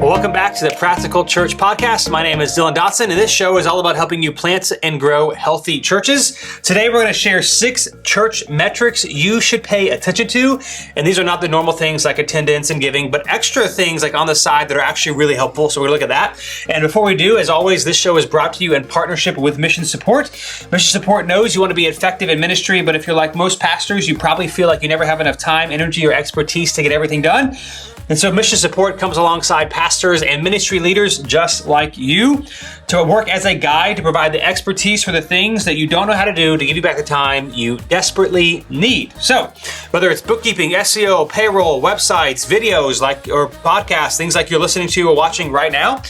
Welcome back to the Practical Church Podcast. My name is Dotson, and this show is all about helping you plant and grow healthy churches. Today, we're going to share 6 church metrics you should pay attention to. And these are not the normal things like attendance and giving, but extra things like on the side that are actually really helpful. So we're going to look at that. And before we do, as always, this show is brought to you in partnership with Mission Support. Mission Support knows you want to be effective in ministry, but if you're like most pastors, you probably feel like you never have enough time, energy, or expertise to get everything done. And so Mission Support comes alongside pastors and ministry leaders just like you to work as a guide to provide the expertise for the things that you don't know how to do to give you back the time you desperately need. So whether it's bookkeeping, SEO, payroll, websites, videos or podcasts, things like you're listening to or watching right now,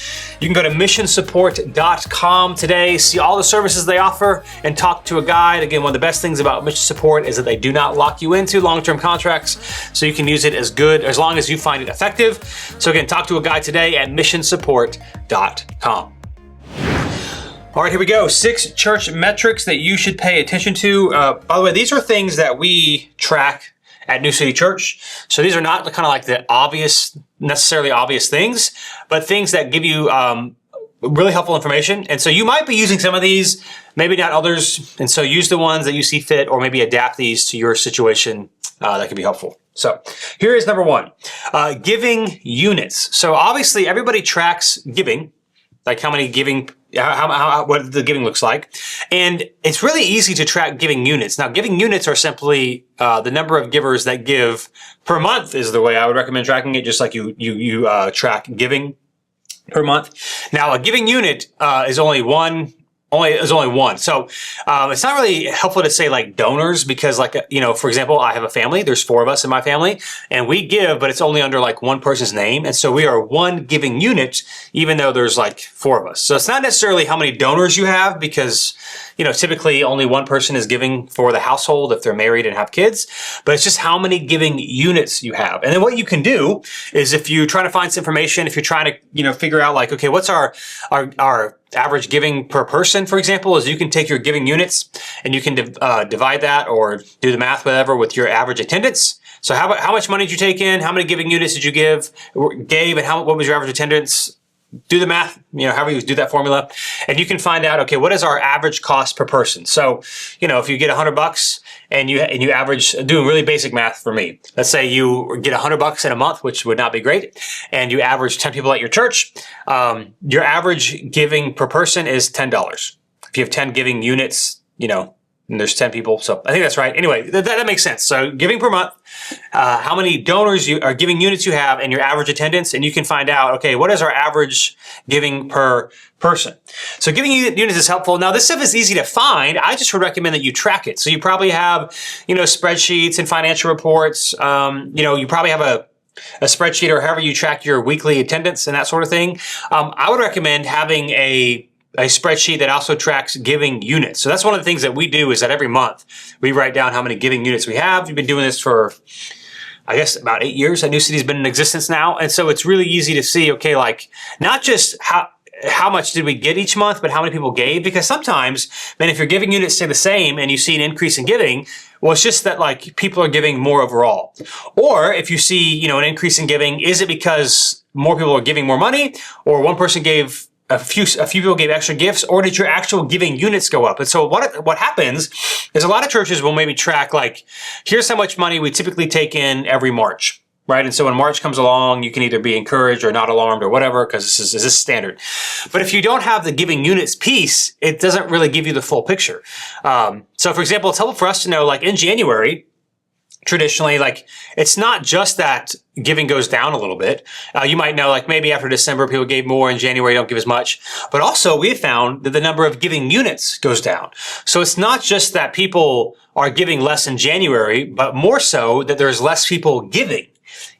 you can go to missionsupport.com today, see all the services they offer, and talk to a guide. Again, one of the best things about Mission Support is that they do not lock you into long-term contracts, so you can use it as long as you find it effective. So again, talk to a guide today at missionsupport.com. All right, here we go. 6 church metrics that you should pay attention to. By the way, these are things that we track at New City Church. So these are not kind of like the necessarily obvious things, but things that give you really helpful information. And so you might be using some of these, maybe not others. And so use the ones that you see fit, or maybe adapt these to your situation. That can be helpful. So here is number 1, giving units. So obviously everybody tracks giving, like how many giving, what the giving looks like. And it's really easy to track giving units. Now, giving units are simply the number of givers that give per month is the way I would recommend tracking it, just like you track giving per month. Now, a giving unit is only one. So it's not really helpful to say like donors, because for example, I have a family. There's 4 of us in my family, and we give, but it's only under like one person's name. And so we are one giving unit, even though there's like 4 of us. So it's not necessarily how many donors you have, because typically only one person is giving for the household if they're married and have kids, but it's just how many giving units you have. And then what you can do is, if you try to find some information, if you're trying to, figure out like, okay, what's our average giving per person, for example, is you can take your giving units and you can divide that, or do the math, whatever, with your average attendance. So how much money did you take in? How many giving units did you gave, and what was your average attendance? Do the math, however you do that formula, and you can find out, okay, what is our average cost per person? So, if you get $100 and you average, doing really basic math for me, let's say you get $100 in a month, which would not be great, and you average 10 people at your church, your average giving per person is $10. If you have 10 giving units, and there's 10 people. So I think that's right. Anyway, that makes sense. So giving per month, how many donors you are giving units you have, and your average attendance, and you can find out, okay, what is our average giving per person? So giving units is helpful. Now, this stuff is easy to find. I just would recommend that you track it. So you probably have, spreadsheets and financial reports. You probably have a spreadsheet, or however you track your weekly attendance and that sort of thing. I would recommend having a spreadsheet that also tracks giving units. So that's one of the things that we do, is that every month we write down how many giving units we have. We've been doing this for, I guess, about 8 years. New City's been in existence now. And so it's really easy to see, okay, like not just how much did we get each month, but how many people gave? Because sometimes, man, if your giving units stay the same and you see an increase in giving, well, it's just that like people are giving more overall. Or if you see, an increase in giving, is it because more people are giving more money, or one person gave a few people gave extra gifts, or did your actual giving units go up? And so what happens is a lot of churches will maybe track like, here's how much money we typically take in every March, right? And so when March comes along, you can either be encouraged or not alarmed or whatever, because this is standard. But if you don't have the giving units piece, it doesn't really give you the full picture. So for example, it's helpful for us to know, like in January, traditionally, like it's not just that giving goes down a little bit. You might know, like maybe after December, people gave more, in January don't give as much. But also we have found that the number of giving units goes down. So it's not just that people are giving less in January, but more so that there's less people giving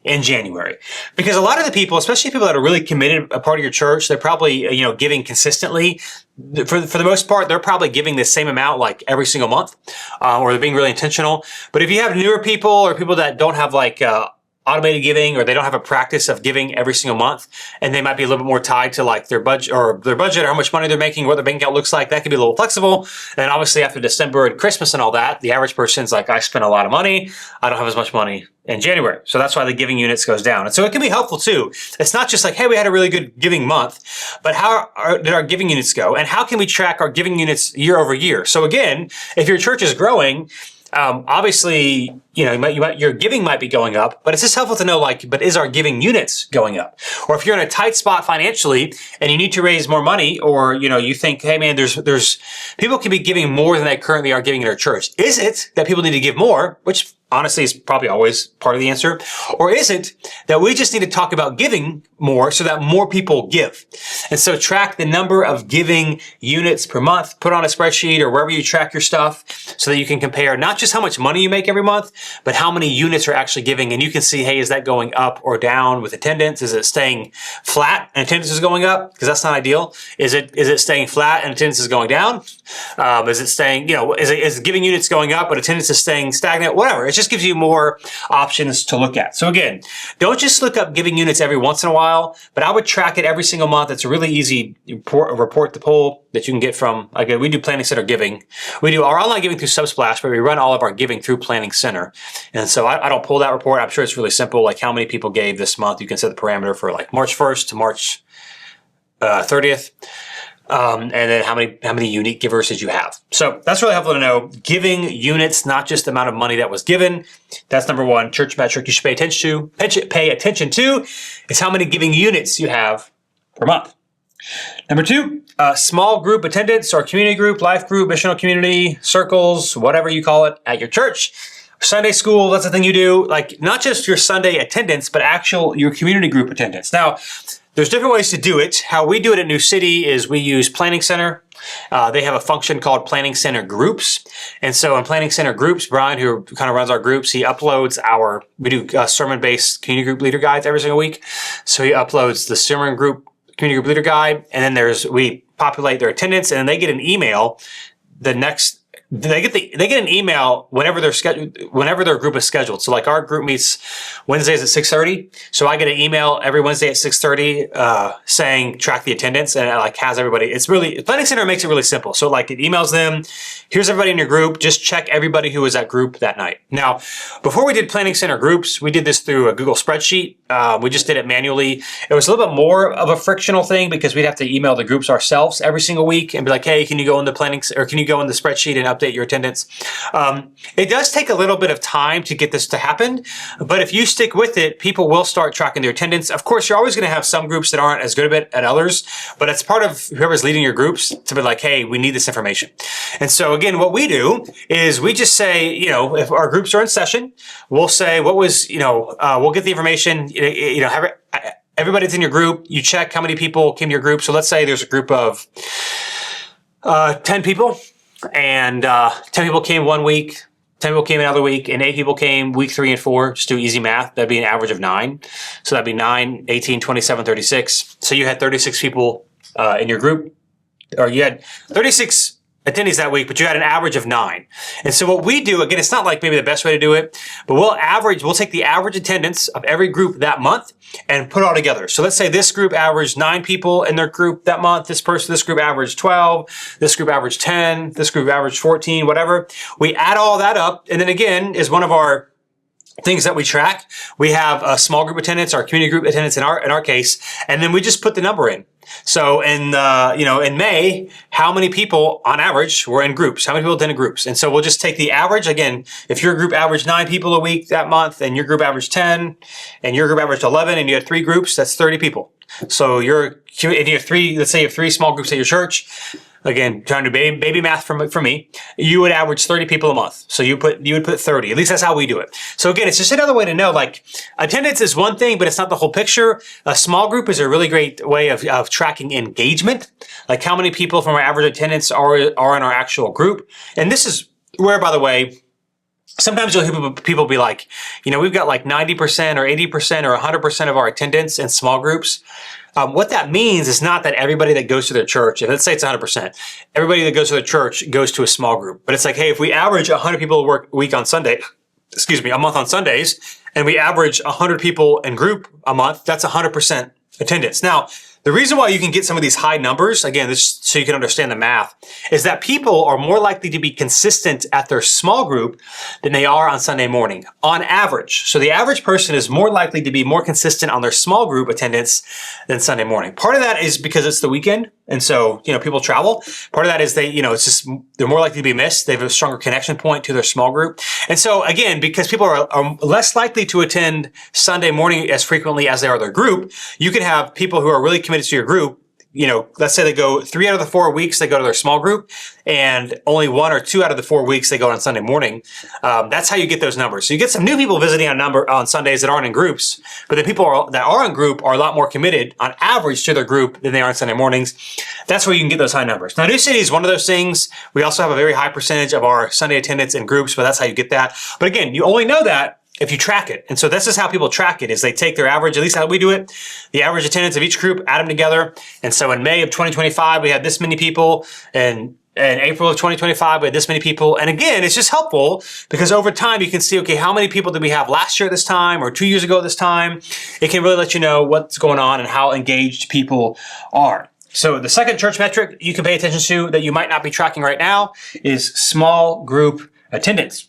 in January. Because a lot of the people, especially people that are really committed, a part of your church, they're probably, giving consistently. For the most part, they're probably giving the same amount like every single month, or they're being really intentional. But if you have newer people or people that don't have like, a automated giving, or they don't have a practice of giving every single month, and they might be a little bit more tied to like their budget or how much money they're making, what their bank account looks like. That could be a little flexible. And obviously after December and Christmas and all that, the average person's like, I spent a lot of money. I don't have as much money in January. So that's why the giving units goes down. And so it can be helpful too. It's not just like, hey, we had a really good giving month, but did our giving units go? And how can we track our giving units year over year? So again, if your church is growing, obviously, your giving might be going up, but it's just helpful to know, like, but is our giving units going up? Or if you're in a tight spot financially and you need to raise more money, or, you think, hey man, there's people can be giving more than they currently are giving in our church. Is it that people need to give more, which honestly is probably always part of the answer? Or is it that we just need to talk about giving more so that more people give? And so track the number of giving units per month, put on a spreadsheet or wherever you track your stuff so that you can compare not just how much money you make every month, but how many units are actually giving. And you can see, hey, is that going up or down with attendance? Is it staying flat and attendance is going up? Because that's not ideal. Is it staying flat and attendance is going down? Is it staying, is giving units going up, but attendance is staying stagnant? Whatever. It just gives you more options to look at. So again, don't just look up giving units every once in a while, but I would track it every single month. It's a really easy report to pull that you can get from, again, we do Planning Center giving. We do our online giving through Subsplash, but we run all of our giving through Planning Center. And so I don't pull that report. I'm sure it's really simple, like how many people gave this month. You can set the parameter for like March 1st to March 30th. And then how many unique givers did you have? So that's really helpful to know. Giving units, not just the amount of money that was given. That's number one church metric you should pay attention to is how many giving units you have per month. Number two, small group attendance or community group, life group, missional community, circles, whatever you call it at your church. Sunday school, that's the thing you do. Like not just your Sunday attendance, but your community group attendance. Now, there's different ways to do it. How we do it at New City is we use Planning Center. They have a function called Planning Center Groups. And so in Planning Center Groups, Brian, who kind of runs our groups, he uploads we do sermon-based community group leader guides every single week. So he uploads the community group leader guide, and then we populate their attendance, and then they get an email they get an email whenever their group is scheduled. So like our group meets Wednesdays at 6:30. So I get an email every Wednesday at 6:30, saying track the attendance, and it like has everybody. Planning Center makes it really simple. So like it emails them, here's everybody in your group, just check everybody who was at group that night. Now, before we did Planning Center groups, we did this through a Google spreadsheet. We just did it manually. It was a little bit more of a frictional thing because we'd have to email the groups ourselves every single week and be like, hey, can you go in the spreadsheet and update your attendance? It does take a little bit of time to get this to happen, but if you stick with it, people will start tracking their attendance. Of course, you're always going to have some groups that aren't as good at it as others, but it's part of whoever's leading your groups to be like, hey, we need this information. And so again, what we do is we just say, if our groups are in session, we'll say we'll get the information, everybody's in your group, you check how many people came to your group. So let's say there's a group of 10 people. And 10 people came one week, 10 people came another week, and 8 people came week 3 and 4. Just do easy math. That'd be an average of 9. So that'd be 9, 18, 27, 36. So you had 36 people in your group, or you had 36 attendees that week, but you had an average of 9. And so what we do, again, it's not like maybe the best way to do it, but we'll take the average attendance of every group that month and put it all together. So let's say this group averaged 9 people in their group that month. This group averaged 12. This group averaged 10. This group averaged 14, whatever. We add all that up. And then again, is one of our things that we track. We have a small group attendance, our community group attendance in our case, and then we just put the number in. So in May, how many people on average were in groups? How many people attended groups? And so we'll just take the average. Again, if your group averaged 9 people a week that month, and your group averaged 10, and your group averaged 11, and you had 3 groups, that's 30 people. So if you have 3, let's say you have 3 small groups at your church. Again, trying to do baby math for me, you would average 30 people a month. So you would put 30. At least that's how we do it. So again, it's just another way to know, like, attendance is one thing, but it's not the whole picture. A small group is a really great way of tracking engagement, like how many people from our average attendance are in our actual group. And this is where, by the way, sometimes you'll hear people be like, we've got like 90% or 80% or 100% of our attendance in small groups. What that means is not that everybody that goes to their church, and let's say it's 100%, everybody that goes to the church goes to a small group. But it's like, hey, if we average 100 people a month on Sundays, and we average 100 people in group a month, that's 100% attendance. Now, the reason why you can get some of these high numbers, again, this so you can understand the math, is that people are more likely to be consistent at their small group than they are on Sunday morning, on average. So the average person is more likely to be more consistent on their small group attendance than Sunday morning. Part of that is because it's the weekend, and so, people travel. Part of that is it's just, they're more likely to be missed. They have a stronger connection point to their small group. And so, again, because people are less likely to attend Sunday morning as frequently as they are their group, you can have people who are really committed to your group. Let's say they go 3 out of the 4 weeks, they go to their small group, and only 1 or 2 out of the 4 weeks they go on Sunday morning. That's how you get those numbers. So you get some new people visiting on Sundays that aren't in groups, but the people that are in group are a lot more committed on average to their group than they are on Sunday mornings. That's where you can get those high numbers. Now, New City is one of those things. We also have a very high percentage of our Sunday attendance in groups, but that's how you get that. But again, you only know that if you track it. And so this is how people track it, is they take their average, at least how we do it, the average attendance of each group, add them together. And so in May of 2025, we had this many people, and in April of 2025, we had this many people. And again, it's just helpful because over time you can see, okay, how many people did we have last year at this time or 2 years ago at this time? It can really let you know what's going on and how engaged people are. So the second church metric you can pay attention to that you might not be tracking right now is small group attendance.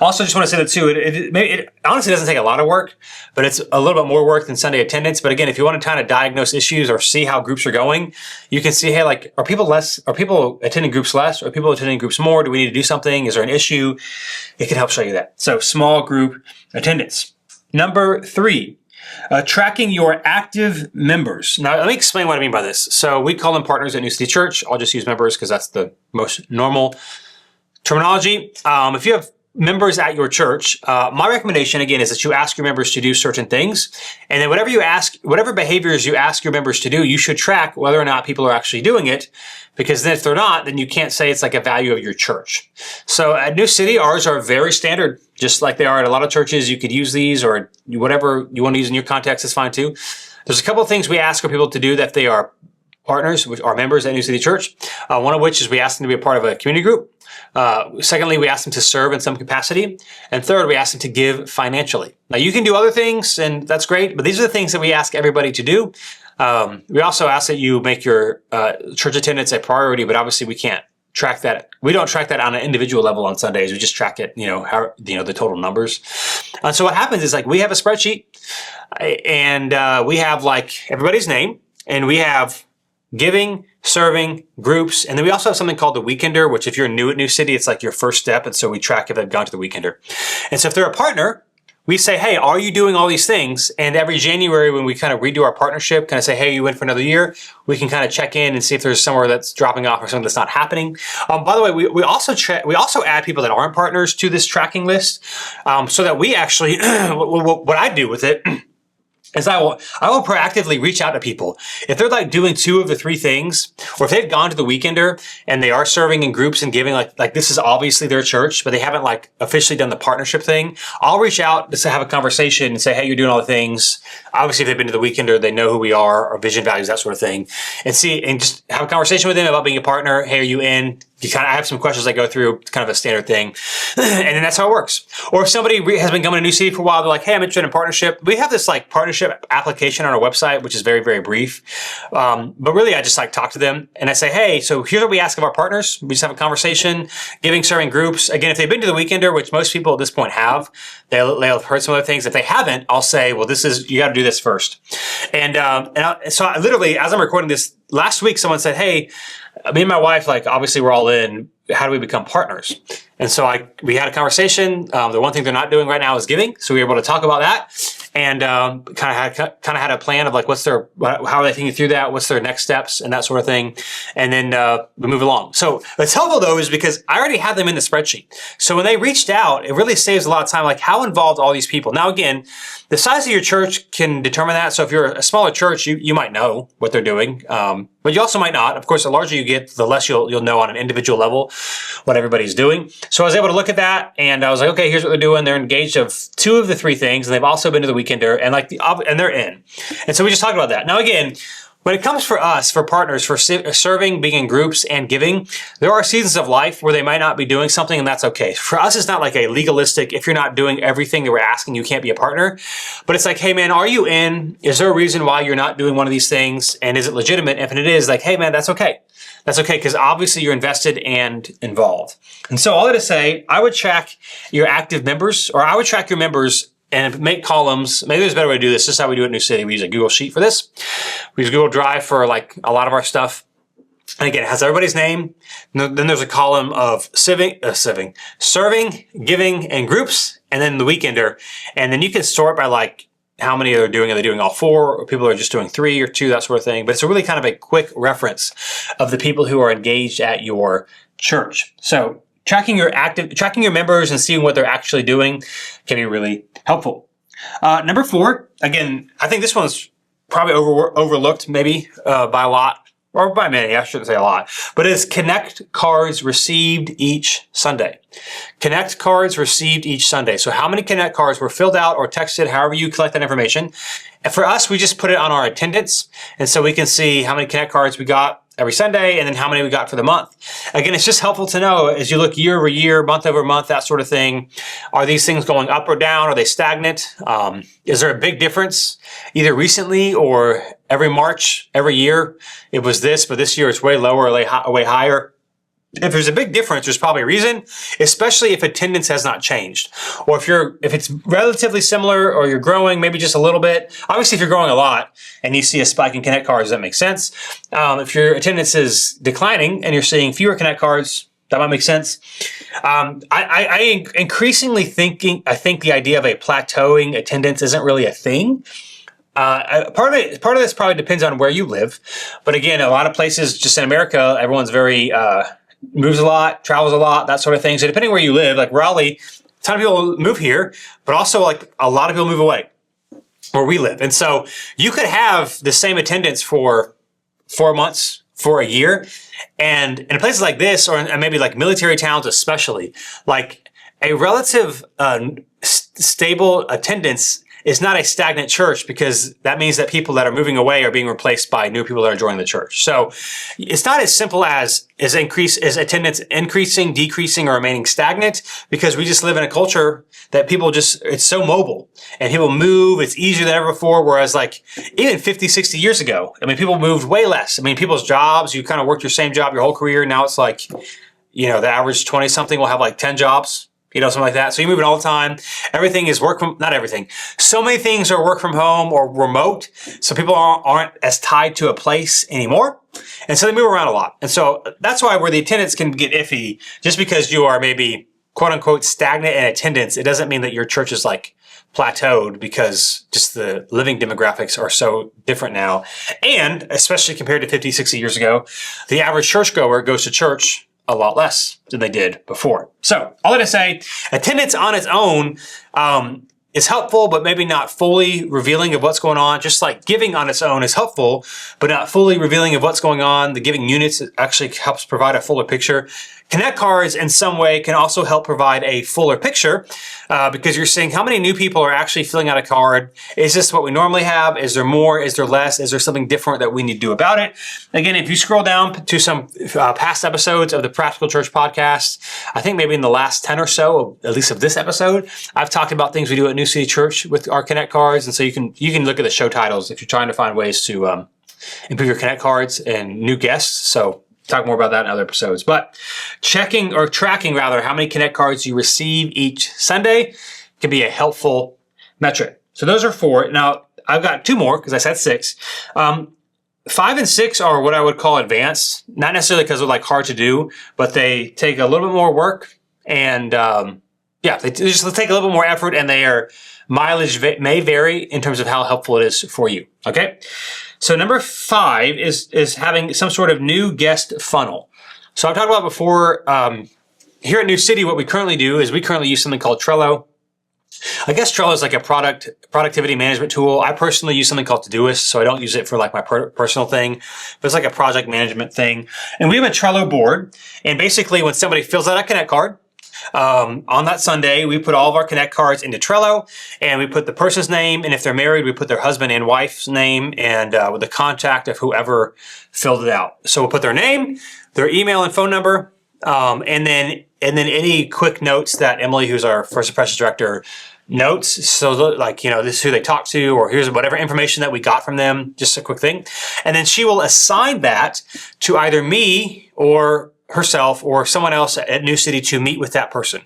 Also, just want to say that too, it honestly doesn't take a lot of work, but it's a little bit more work than Sunday attendance. But again, if you want to kind of diagnose issues or see how groups are going, you can see, hey, are people attending groups less? Are people attending groups more? Do we need to do something? Is there an issue? It can help show you that. So small group attendance. Number 3, tracking your active members. Now, let me explain what I mean by this. So we call them partners at New City Church. I'll just use members because that's the most normal terminology. If you have members at your church, my recommendation again is that you ask your members to do certain things, and then whatever behaviors you ask your members to do, you should track whether or not people are actually doing it, because then if they're not, then you can't say it's like a value of your church. So at New City, ours are very standard, just like they are at a lot of churches. You could use these, or whatever you want to use in your context is fine too. There's a couple of things we ask our people to do that they are partners, which are members at New City Church. One of which is we ask them to be a part of a community group. Secondly, we ask them to serve in some capacity. And third, we ask them to give financially. Now, you can do other things, and that's great, but these are the things that we ask everybody to do. We also ask that you make your church attendance a priority, but obviously we can't track that. We don't track that on an individual level on Sundays. We just track it, the total numbers. So what happens is, we have a spreadsheet, and we have everybody's name, and we have giving, serving, groups, and then we also have something called the Weekender, which if you're new at New City, it's like your first step, and so we track if they've gone to the Weekender. And so if they're a partner, we say, hey, are you doing all these things? And every January when we kind of redo our partnership, kind of say, hey, you went for another year, we can kind of check in and see if there's somewhere that's dropping off or something that's not happening. By the way, we also add people that aren't partners to this tracking list, so that we actually, what I do with it is I will proactively reach out to people. If they're doing 2 of the 3 things, or if they've gone to the Weekender and they are serving in groups and giving, like this is obviously their church, but they haven't officially done the partnership thing, I'll reach out just to have a conversation and say, hey, you're doing all the things. Obviously, if they've been to the Weekender, they know who we are, our vision, values, that sort of thing, and just have a conversation with them about being a partner. Hey, are you in? I have some questions I go through, kind of a standard thing. And then that's how it works. Or if somebody has been coming to New City for a while, they're like, hey, I'm interested in partnership. We have this partnership application on our website, which is very, very brief. But really, I just talk to them and I say, hey, so here's what we ask of our partners. We just have a conversation, giving, serving groups. Again, if they've been to the Weekender, which most people at this point have, they'll have heard some other things. If they haven't, I'll say, well, you got to do this first. So I literally, as I'm recording this, last week, someone said, hey, me and my wife, obviously we're all in. How do we become partners? And so we had a conversation. The one thing they're not doing right now is giving. So we were able to talk about that. And kind of had a plan of how are they thinking through that? What's their next steps and that sort of thing. And then we move along. So what's helpful though is because I already had them in the spreadsheet. So when they reached out, it really saves a lot of time. How involved all these people? Now again, the size of your church can determine that. So if you're a smaller church, you might know what they're doing. But you also might not. Of course, the larger you get, the less you'll know on an individual level what everybody's doing. So I was able to look at that, and I was like, okay, here's what they're doing. They're engaged of 2 of the 3 things, and they've also been to the Weekender, and they're in. And so we just talked about that. Now again, When it comes for us, for partners, for serving, being in groups, and giving, there are seasons of life where they might not be doing something, and that's okay. For us, it's not like a legalistic, if you're not doing everything that we're asking, you can't be a partner. But it's like, hey man, are you in? Is there a reason why you're not doing one of these things? And is it legitimate? If it is, like, hey man, that's okay. That's okay, because obviously you're invested and involved. And so all that to say, I would track your active members, or I would track your members and make columns. Maybe there's a better way to do this. This is how we do it in New City. We use a Google Sheet for this. We use Google Drive for like a lot of our stuff. And again, it has everybody's name. Then there's a column of serving, giving, and groups, and then the weekender. And then you can sort by like how many they're doing. Are they doing all 4? Or people are just doing 3 or 2, that sort of thing. But it's a really kind of a quick reference of the people who are engaged at your church. So tracking your members and seeing what they're actually doing can be really helpful. Number 4, again, I think this one's probably overlooked maybe by a lot, or by many, I shouldn't say a lot, but it's connect cards received each Sunday. Connect cards received each Sunday. So how many connect cards were filled out or texted, however you collect that information. And for us, we just put it on our attendance. And so we can see how many connect cards we got every Sunday and then how many we got for the month. Again, it's just helpful to know as you look year over year, month over month, that sort of thing. Are these things going up or down? Are they stagnant? Is there a big difference either recently or every March, every year it was this, but this year it's way lower or way higher? If there's a big difference, there's probably a reason, especially if attendance has not changed. Or if it's relatively similar or you're growing maybe just a little bit. Obviously, if you're growing a lot and you see a spike in Connect cards, that makes sense. If your attendance is declining and you're seeing fewer Connect cards, that might make sense. I increasingly think the idea of a plateauing attendance isn't really a thing. Part of this probably depends on where you live. But again, a lot of places just in America, everyone's very, moves a lot, travels a lot, that sort of thing. So depending where you live, like Raleigh, a ton of people move here, but also like a lot of people move away where we live. And so you could have the same attendance for 4 months, for a year. And in places like this, or maybe like military towns especially, like a relative stable attendance is not a stagnant church, because that means that people that are moving away are being replaced by new people that are joining the church. So it's not as simple as attendance increasing, decreasing, or remaining stagnant, because we just live in a culture that it's so mobile and people move. It's easier than ever before. Whereas like even 50, 60 years ago, I mean, people moved way less. I mean, people's jobs, you kind of worked your same job your whole career. Now it's like, the average 20 something will have like 10 jobs. Something like that. So you're moving all the time. Everything is not everything. So many things are work from home or remote. So people aren't as tied to a place anymore. And so they move around a lot. And so that's why where the attendance can get iffy, just because you are maybe quote unquote stagnant in attendance, it doesn't mean that your church is like plateaued, because just the living demographics are so different now. And especially compared to 50, 60 years ago, the average churchgoer goes to church a lot less than they did before. So all that to say, attendance on its own is helpful, but maybe not fully revealing of what's going on. Just like giving on its own is helpful, but not fully revealing of what's going on. The giving units actually helps provide a fuller picture. Connect cards in some way can also help provide a fuller picture, because you're seeing how many new people are actually filling out a card. Is this what we normally have? Is there more? Is there less? Is there something different that we need to do about it? Again, if you scroll down to some past episodes of the Practical Church podcast, I think maybe in the last 10 or so, at least of this episode, I've talked about things we do at New City Church with our Connect cards. And so you can look at the show titles if you're trying to find ways to improve your Connect cards and new guests. So talk more about that in other episodes. But tracking how many Connect cards you receive each Sunday can be a helpful metric. So those are 4. Now, I've got 2 more because I said 6. 5 and 6 are what I would call advanced, not necessarily because they're like hard to do, but they take a little bit more work, and they just take a little bit more effort, and their mileage may vary in terms of how helpful it is for you. Okay. So number 5 is having some sort of new guest funnel. So I've talked about before, here at New City, what we currently do is we currently use something called Trello. I guess Trello is like a productivity management tool. I personally use something called Todoist, so I don't use it for like my personal thing, but it's like a project management thing. And we have a Trello board. And basically when somebody fills out a Connect card, On that Sunday, we put all of our Connect cards into Trello, and we put the person's name, and if they're married, we put their husband and wife's name, and with the contact of whoever filled it out. So we'll put their name, their email and phone number, and then any quick notes that Emily, who's our first impressions director, notes. So like, this is who they talked to, or here's whatever information that we got from them, just a quick thing. And then she will assign that to either me or herself or someone else at New City to meet with that person.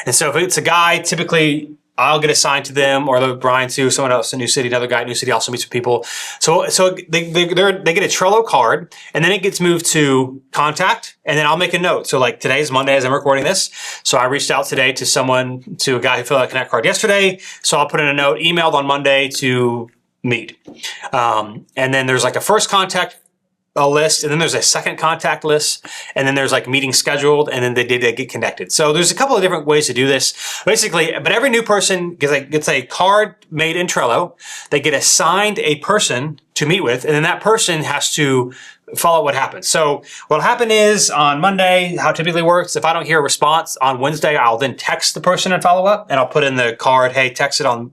And so if it's a guy, typically I'll get assigned to them, or Brian too, someone else in New City, another guy at New City also meets with people. So they get a Trello card, and then it gets moved to contact, and then I'll make a note. So like today's Monday as I'm recording this. So I reached out today to a guy who filled out a Connect card yesterday. So I'll put in a note, emailed on Monday to meet. And then there's like a first contact list, and then there's a second contact list, and then there's like meetings scheduled, and then they get connected. So there's a couple of different ways to do this. Basically, but every new person gets a card made in Trello. They get assigned a person to meet with, and then that person has to follow what happens. So what'll happen is on Monday, how it typically works, if I don't hear a response on Wednesday, I'll then text the person and follow up, and I'll put in the card, hey, text it on,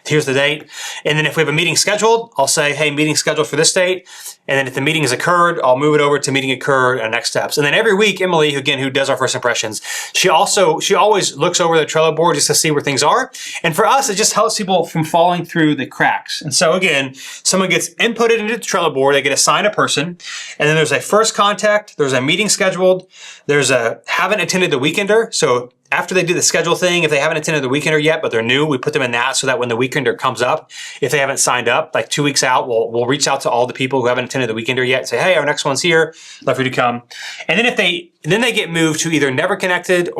here's the date. And then if we have a meeting scheduled, I'll say, hey, meeting scheduled for this date. And then if the meeting has occurred, I'll move it over to meeting occurred and next steps. And then every week, Emily, who does our first impressions, she always looks over the Trello board just to see where things are. And for us, it just helps people from falling through the cracks. And so again, someone gets inputted into the Trello board, they get assigned a person, and then there's a first contact, there's a meeting scheduled, there's a haven't attended the weekender. So after they do the schedule thing, if they haven't attended the weekender yet, but they're new, we put them in that so that when the weekender comes up, if they haven't signed up, like 2 weeks out, we'll reach out to all the people who haven't attended the weekender yet and say, hey, our next one's here. Love for you to come. And then they get moved to either never connected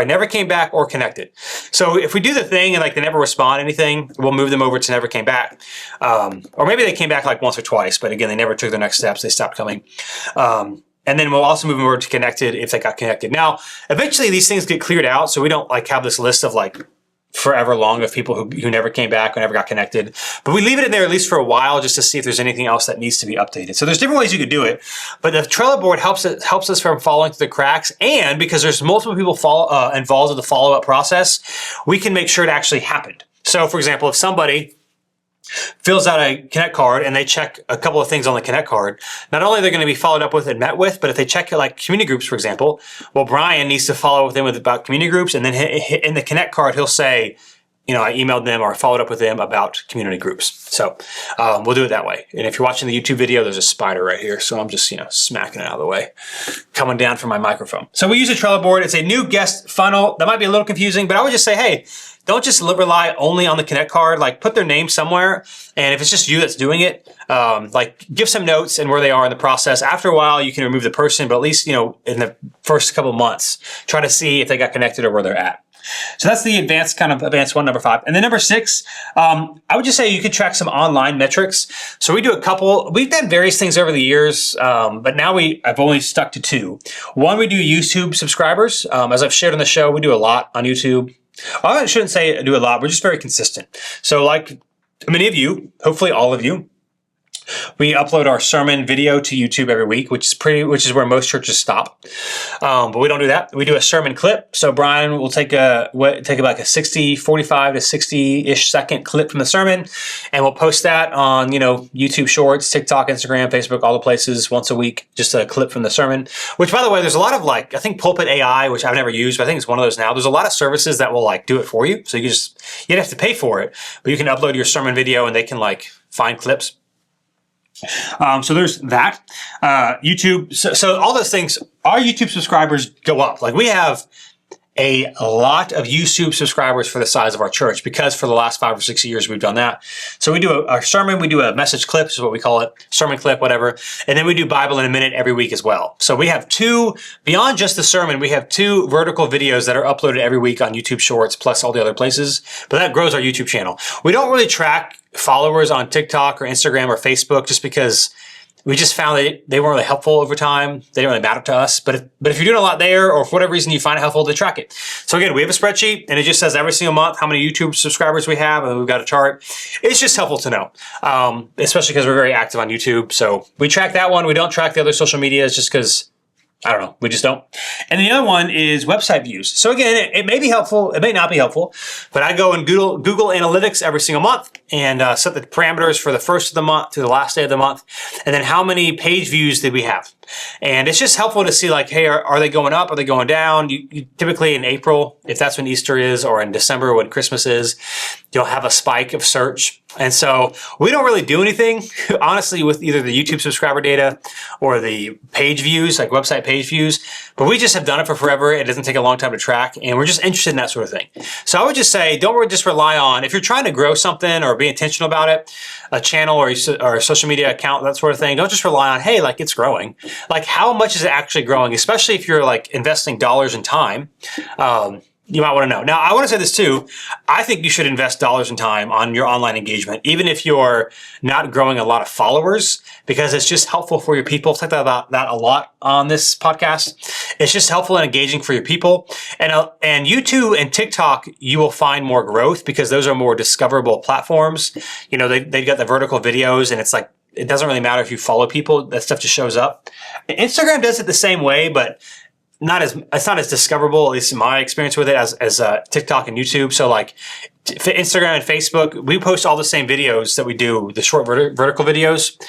never came back or connected. So if we do the thing and like they never respond to anything, we'll move them over to never came back. Or maybe they came back like once or twice, but again, they never took their next steps. They stopped coming. And then we'll also move them over to connected if they got connected. Now, eventually these things get cleared out, so we don't like have this list of like forever long of people who never came back or never got connected. But we leave it in there at least for a while just to see if there's anything else that needs to be updated. So there's different ways you could do it, but the Trello board helps us from falling through the cracks, and because there's multiple people involved in the follow-up process, we can make sure it actually happened. So for example, if somebody fills out a Connect card and they check a couple of things on the Connect card, not only are they going to be followed up with and met with, but if they check like community groups, for example, well, Brian needs to follow with them about community groups, and then in the Connect card, he'll say, I emailed them or followed up with them about community groups. So we'll do it that way. And if you're watching the YouTube video, there's a spider right here. So I'm just, smacking it out of the way, coming down from my microphone. So we use a Trello board. It's a new guest funnel. That might be a little confusing, but I would just say, hey, don't just rely only on the Connect card. Like put their name somewhere. And if it's just you that's doing it, like give some notes and where they are in the process. After a while, you can remove the person, but at least, in the first couple of months, try to see if they got connected or where they're at. So that's the advanced one, number 5. And then number 6, I would just say you could track some online metrics. So we've done various things over the years, but now I've only stuck to 2. One, we do YouTube subscribers. As I've shared on the show, we do a lot on YouTube. Well, I shouldn't say do a lot. We're just very consistent. So like many of you, hopefully all of you, we upload our sermon video to YouTube every week, which is where most churches stop. But we don't do that. We do a sermon clip. So Brian will take like a 45 to 60-ish second clip from the sermon, and we'll post that on, YouTube Shorts, TikTok, Instagram, Facebook, all the places once a week, just a clip from the sermon, which by the way, there's a lot of I think Pulpit AI, which I've never used, but I think it's one of those now. There's a lot of services that will do it for you. So you'd have to pay for it, but you can upload your sermon video and they can find clips. So there's that. YouTube. So all those things, our YouTube subscribers go up. We have a lot of YouTube subscribers for the size of our church because for the last 5 or 6 years we've done that. So we do our sermon, we do a message clip, is what we call it, sermon clip, whatever. And then we do Bible in a Minute every week as well. So we have 2, beyond just the sermon, we have 2 vertical videos that are uploaded every week on YouTube Shorts plus all the other places. But that grows our YouTube channel. We don't really track followers on TikTok or Instagram or Facebook just because we just found that they weren't really helpful over time. They didn't really matter to us. But if you're doing a lot there, or for whatever reason you find it helpful, to track it. So again, we have a spreadsheet, and it just says every single month how many YouTube subscribers we have, and we've got a chart. It's just helpful to know, especially because we're very active on YouTube. So we track that one. We don't track the other social medias just because I don't know. We just don't. And the other one is website views. So again, it may be helpful. It may not be helpful, but I go in Google Analytics every single month and set the parameters for the first of the month to the last day of the month. And then how many page views did we have? And it's just helpful to see like, hey, are they going up? Are they going down? You typically in April, if that's when Easter is, or in December when Christmas is, you'll have a spike of search. And so we don't really do anything, honestly, with either the YouTube subscriber data or the page views, like website page views, but we just have done it for forever. It doesn't take a long time to track, and we're just interested in that sort of thing. So I would just say, don't just rely on, if you're trying to grow something or be intentional about it, a channel or a social media account, that sort of thing, don't just rely on, hey, like it's growing. Like how much is it actually growing, especially if you're like investing dollars and time. You might want to know. Now, I want to say this too. I think you should invest dollars and time on your online engagement, even if you're not growing a lot of followers, because it's just helpful for your people. I've talked about that a lot on this podcast. It's just helpful and engaging for your people. And YouTube and TikTok, you will find more growth because those are more discoverable platforms. You know, they've got the vertical videos, and it's like, it doesn't really matter if you follow people. That stuff just shows up. Instagram does it the same way, but it's not as discoverable, at least in my experience with it, as TikTok and YouTube. So like Instagram and Facebook, we post all the same videos that we do, the short vertical videos.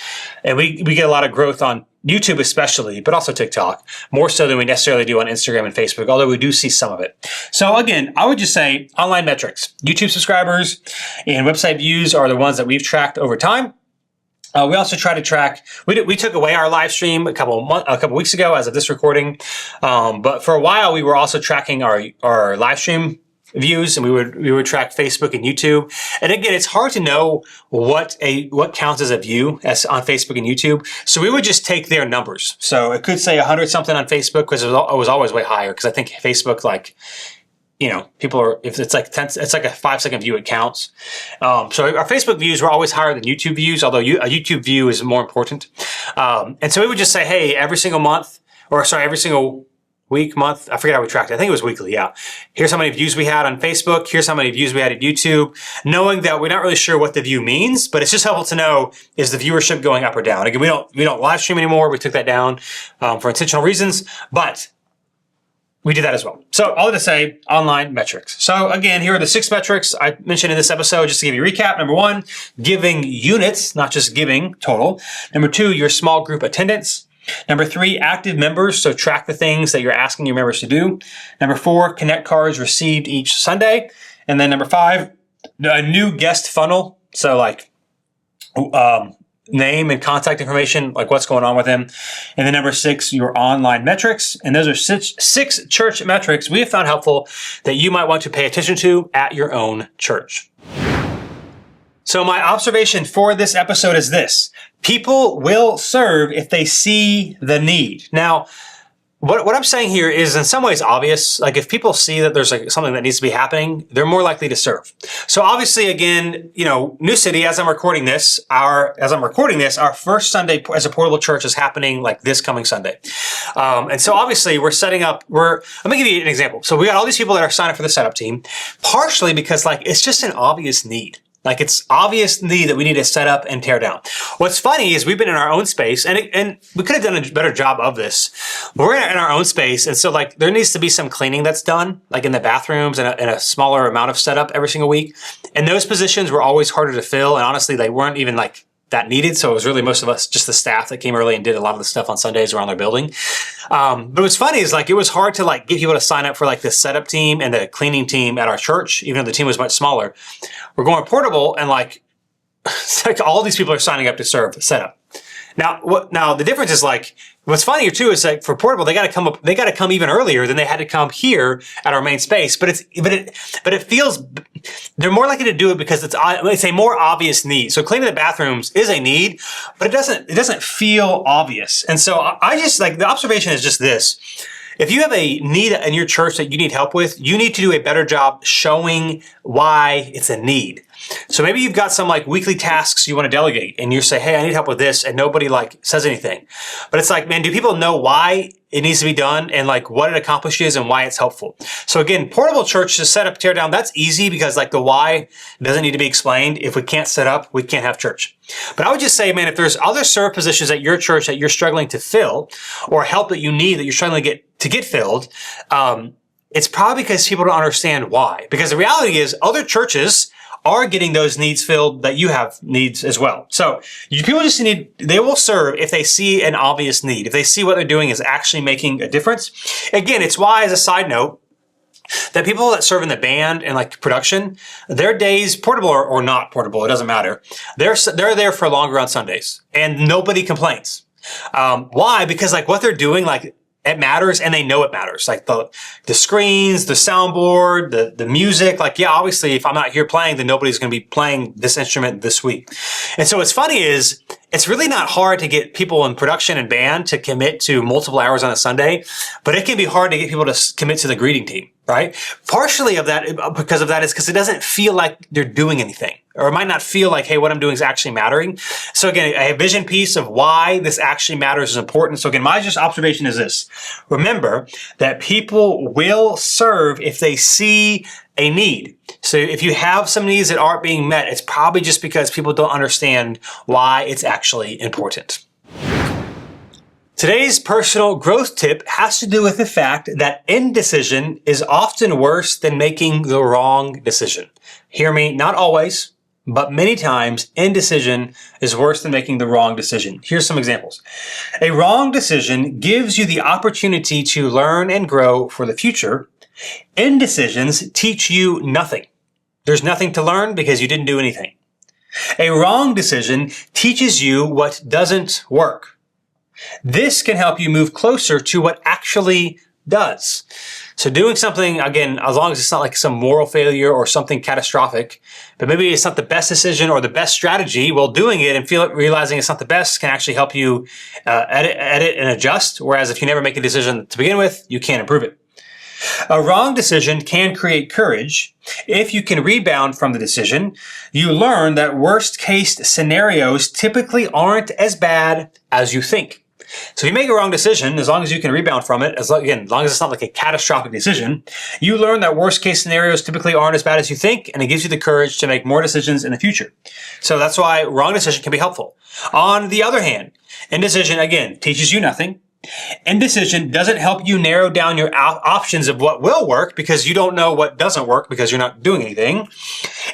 And we get a lot of growth on YouTube especially, but also TikTok, more so than we necessarily do on Instagram and Facebook, although we do see some of it. So again, I would just say online metrics, YouTube subscribers and website views are the ones that we've tracked over time. We also try to track. We took away our live stream a couple weeks ago, as of this recording. But for a while, we were also tracking our live stream views, and we would track Facebook and YouTube. And again, it's hard to know what counts as a view on Facebook and YouTube. So we would just take their numbers. So it could say 100 something on Facebook because it was always way higher. Because I think Facebook, like, you know, people are, if it's like 10, it's like a 5-second view, it counts. So our Facebook views were always higher than YouTube views, although a YouTube view is more important. And so we would just say, hey, every single week, month, I forget how we tracked it. I think it was weekly, yeah. Here's how many views we had on Facebook. Here's how many views we had at YouTube. Knowing that we're not really sure what the view means, but it's just helpful to know, is the viewership going up or down? Again, we don't live stream anymore. We took that down for intentional reasons, but we did that as well. So all to say, online metrics. So again, here are the 6 metrics I mentioned in this episode, just to give you a recap. Number 1, giving units, not just giving total. Number 2, your small group attendance. Number 3, active members. So track the things that you're asking your members to do. Number 4, connect cards received each Sunday. And then number 5, a new guest funnel. So like, name and contact information, like what's going on with them. And then number 6, your online metrics. And those are six church metrics we have found helpful that you might want to pay attention to at your own church. So my observation for this episode is this: people will serve if they see the need. Now, what I'm saying here is in some ways obvious. Like if people see that there's like something that needs to be happening, they're more likely to serve. So obviously, again, you know, New City, as I'm recording this, our first Sunday as a portable church is happening like this coming Sunday. And so obviously let me give you an example. So we got all these people that are signed up for the setup team, partially because like it's just an obvious need. Like it's obvious need that we need to set up and tear down. What's funny is we've been in our own space, and we could have done a better job of this. But we're in our own space, and so like there needs to be some cleaning that's done, like in the bathrooms, and a smaller amount of setup every single week. And those positions were always harder to fill, and honestly, they weren't even like that needed. So it was really most of us, just the staff that came early and did a lot of the stuff on Sundays around their building. But what's funny is like, it was hard to like get people to sign up for like the setup team and the cleaning team at our church, even though the team was much smaller. We're going portable, and like, it's like all these people are signing up to serve setup. Now the difference is like, what's funnier too is like for portable, they got to come even earlier than they had to come here at our main space. But it feels, they're more likely to do it because it's a more obvious need. So cleaning the bathrooms is a need, but it doesn't feel obvious. And so I just like, the observation is just this: if you have a need in your church that you need help with, you need to do a better job showing why it's a need. So maybe you've got some like weekly tasks you want to delegate, and you say, hey, I need help with this, and nobody like says anything. But it's like, man, do people know why it needs to be done and like what it accomplishes and why it's helpful. So again, portable church to set up, tear down, that's easy because like the why doesn't need to be explained. If we can't set up, we can't have church. But I would just say, man, if there's other serve positions at your church that you're struggling to fill or help that you need that you're struggling to get filled, it's probably because people don't understand why. Because the reality is other churches are getting those needs filled that you have needs as well. So people just they will serve if they see an obvious need, if they see what they're doing is actually making a difference. Again, it's why, as a side note, that people that serve in the band and like production, their days, portable or not portable, it doesn't matter. They're there for longer on Sundays and nobody complains. Why? Because like what they're doing, like, it matters and they know it matters. Like the screens, the soundboard, the music. Like, yeah, obviously if I'm not here playing, then nobody's going to be playing this instrument this week. And so what's funny is it's really not hard to get people in production and band to commit to multiple hours on a Sunday, but it can be hard to get people to commit to the greeting team, right? Partially of that, because of that is because it doesn't feel like they're doing anything. Or it might not feel like, hey, what I'm doing is actually mattering. So again, a vision piece of why this actually matters is important. So again, my just observation is this. Remember that people will serve if they see a need. So if you have some needs that aren't being met, it's probably just because people don't understand why it's actually important. Today's personal growth tip has to do with the fact that indecision is often worse than making the wrong decision. Hear me, not always, but many times indecision is worse than making the wrong decision. Here's some examples. A wrong decision gives you the opportunity to learn and grow for the future. Indecisions teach you nothing. There's nothing to learn because you didn't do anything. A wrong decision teaches you what doesn't work. This can help you move closer to what actually does. So doing something, again, as long as it's not like some moral failure or something catastrophic, but maybe it's not the best decision or the best strategy, well, doing it and realizing it's not the best can actually help you edit and adjust. Whereas if you never make a decision to begin with, you can't improve it. A wrong decision can create courage. If you can rebound from the decision, you learn that worst case scenarios typically aren't as bad as you think. So if you make a wrong decision, as long as you can rebound from it, as long as it's not like a catastrophic decision, you learn that worst case scenarios typically aren't as bad as you think, and it gives you the courage to make more decisions in the future. So that's why wrong decision can be helpful. On the other hand, indecision, again, teaches you nothing. Indecision doesn't help you narrow down your options of what will work because you don't know what doesn't work because you're not doing anything.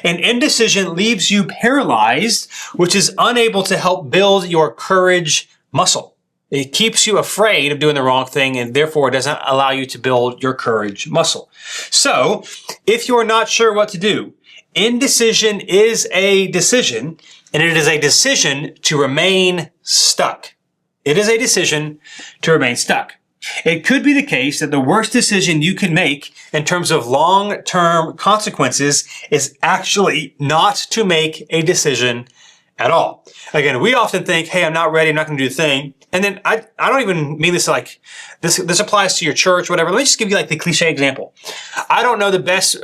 And indecision leaves you paralyzed, which is unable to help build your courage muscle. It keeps you afraid of doing the wrong thing and therefore doesn't allow you to build your courage muscle. So if you're not sure what to do, indecision is a decision, and it is a decision to remain stuck. It is a decision to remain stuck. It could be the case that the worst decision you can make in terms of long-term consequences is actually not to make a decision at all. Again, we often think, hey, I'm not ready, I'm not going to do the thing. And then I don't even mean this like, this applies to your church, whatever. Let me just give you like the cliche example. I don't know the best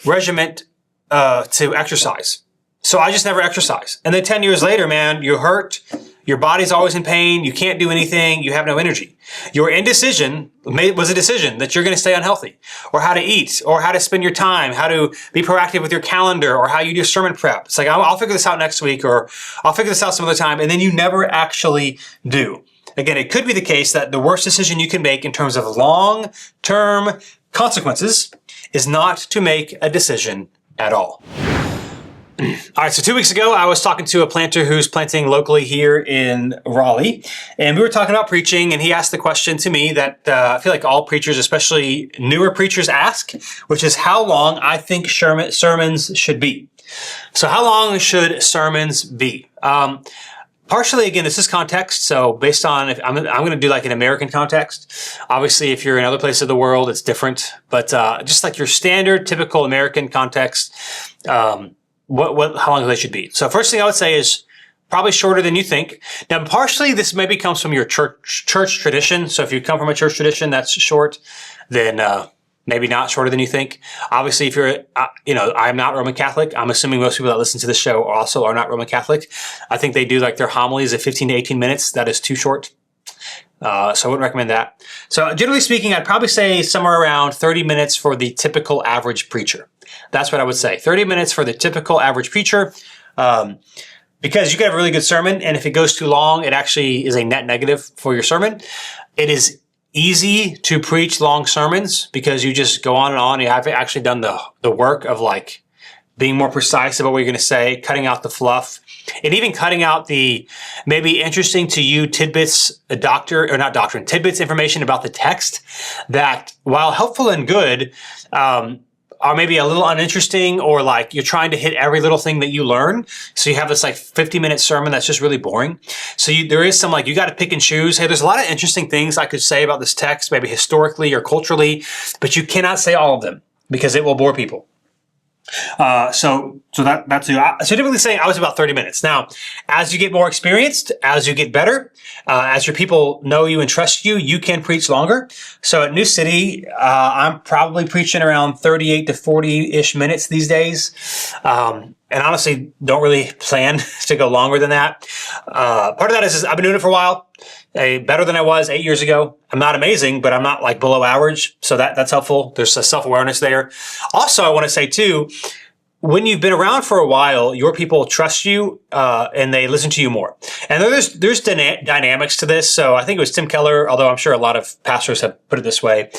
regiment to exercise. So I just never exercise. And then 10 years later, man, you're hurt. Your body's always in pain. You can't do anything. You have no energy. Your indecision was a decision that you're going to stay unhealthy, or how to eat, or how to spend your time, how to be proactive with your calendar, or how you do sermon prep. It's like, I'll figure this out next week, or I'll figure this out some other time. And then you never actually do. Again, it could be the case that the worst decision you can make in terms of long-term consequences is not to make a decision at all. All right, so 2 weeks ago, I was talking to a planter who's planting locally here in Raleigh, and we were talking about preaching, and he asked the question to me that I feel like all preachers, especially newer preachers, ask, which is how long I think sermons should be. So how long should sermons be? Partially, again, this is context. So based on, if I'm going to do like an American context. Obviously, if you're in other places of the world, it's different. But just like your standard, typical American context, how long they should be. So first thing I would say is probably shorter than you think. Now, partially this maybe comes from your church tradition. So if you come from a church tradition that's short, then maybe not shorter than you think. Obviously, if you're, I'm not Roman Catholic. I'm assuming most people that listen to this show also are not Roman Catholic. I think they do like their homilies at 15 to 18 minutes. That is too short. So I wouldn't recommend that. So generally speaking, I'd probably say somewhere around 30 minutes for the typical average preacher. That's what I would say. 30 minutes for the typical average preacher. Because you can have a really good sermon, and if it goes too long, it actually is a net negative for your sermon. It is easy to preach long sermons because you just go on and on. You haven't actually done the work of like being more precise about what you're going to say, cutting out the fluff, and even cutting out the maybe interesting to you tidbits, tidbits information about the text that, while helpful and good, are maybe a little uninteresting, or like you're trying to hit every little thing that you learn. So you have this like 50-minute sermon that's just really boring. So there is some like, you got to pick and choose. Hey, there's a lot of interesting things I could say about this text, maybe historically or culturally, but you cannot say all of them because it will bore people. So that's you. So typically saying I was about 30 minutes. Now, as you get more experienced, as you get better, as your people know you and trust you, you can preach longer. So at New City, I'm probably preaching around 38 to 40-ish minutes these days. And honestly, don't really plan to go longer than that. Part of that is I've been doing it for a while. Better than I was 8 years ago. I'm not amazing, but I'm not like below average. So that's helpful. There's a self-awareness there. Also, I want to say too, when you've been around for a while, your people trust you, and they listen to you more. And there's dynamics to this. So I think it was Tim Keller, although I'm sure a lot of pastors have put it this way.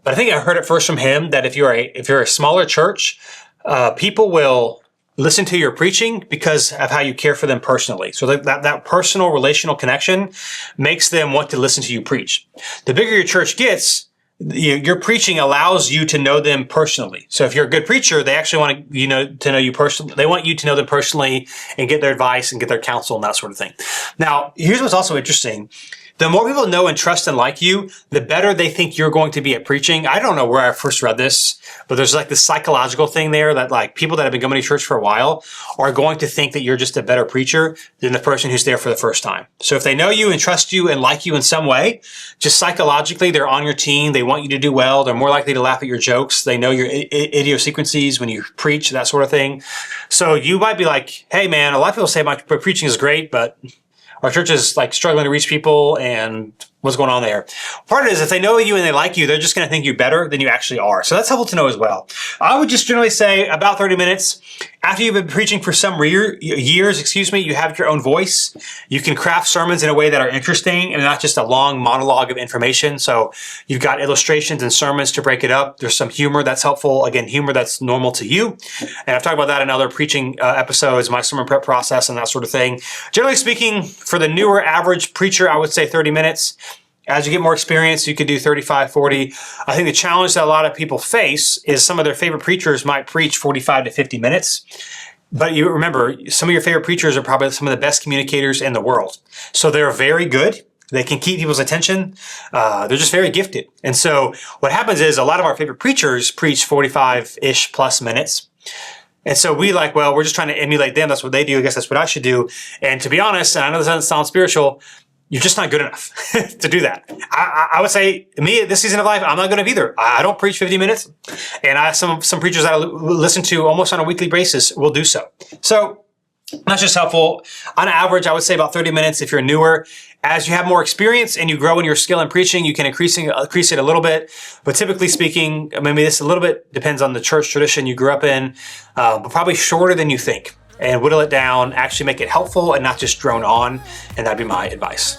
But I think I heard it first from him that if you're a smaller church, people will listen to your preaching because of how you care for them personally. So that personal relational connection makes them want to listen to you preach. The bigger your church gets, your preaching allows you to know them personally. So if you're a good preacher, they actually want to know you personally. They want you to know them personally and get their advice and get their counsel and that sort of thing. Now, here's what's also interesting. The more people know and trust and like you, the better they think you're going to be at preaching. I don't know where I first read this, but there's like this psychological thing there that like people that have been coming to church for a while are going to think that you're just a better preacher than the person who's there for the first time. So if they know you and trust you and like you in some way, just psychologically, they're on your team. They want you to do well. They're more likely to laugh at your jokes. They know your idiosyncrasies when you preach, that sort of thing. So you might be like, hey man, a lot of people say my preaching is great, but our church is like struggling to reach people, and what's going on there? Part of it is if they know you and they like you, they're just going to think you better than you actually are. So that's helpful to know as well. I would just generally say about 30 minutes. After you've been preaching for some years, you have your own voice. You can craft sermons in a way that are interesting and not just a long monologue of information. So you've got illustrations and sermons to break it up. There's some humor that's helpful. Again, humor that's normal to you. And I've talked about that in other preaching episodes, my sermon prep process and that sort of thing. Generally speaking, for the newer average preacher, I would say 30 minutes. As you get more experience, you could do 35, 40. I think the challenge that a lot of people face is some of their favorite preachers might preach 45 to 50 minutes. But you remember, some of your favorite preachers are probably some of the best communicators in the world. So they're very good. They can keep people's attention. They're just very gifted. And so what happens is a lot of our favorite preachers preach 45-ish plus minutes. And so we're just trying to emulate them. That's what they do. I guess that's what I should do. And to be honest, and I know this doesn't sound spiritual, you're just not good enough to do that. I would say, me, this season of life, I'm not good enough either. I don't preach 50 minutes. And some preachers that I listen to almost on a weekly basis will do so. So that's just helpful. On average, I would say about 30 minutes if you're newer. As you have more experience and you grow in your skill in preaching, you can increase it a little bit. But typically speaking, maybe this a little bit depends on the church tradition you grew up in, but probably shorter than you think. And whittle it down, actually make it helpful and not just drone on. And that'd be my advice.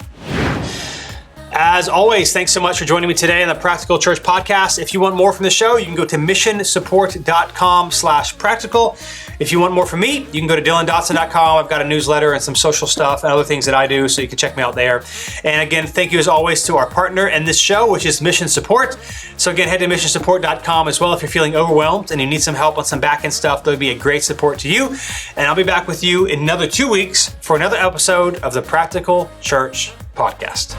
As always, thanks so much for joining me today on the Practical Church Podcast. If you want more from the show, you can go to missionsupport.com/practical. If you want more from me, you can go to DylanDotson.com. I've got a newsletter and some social stuff and other things that I do, so you can check me out there. And again, thank you as always to our partner in this show, which is Mission Support. So again, head to missionsupport.com as well if you're feeling overwhelmed and you need some help on some back-end stuff. That would be a great support to you. And I'll be back with you in another 2 weeks for another episode of the Practical Church Podcast.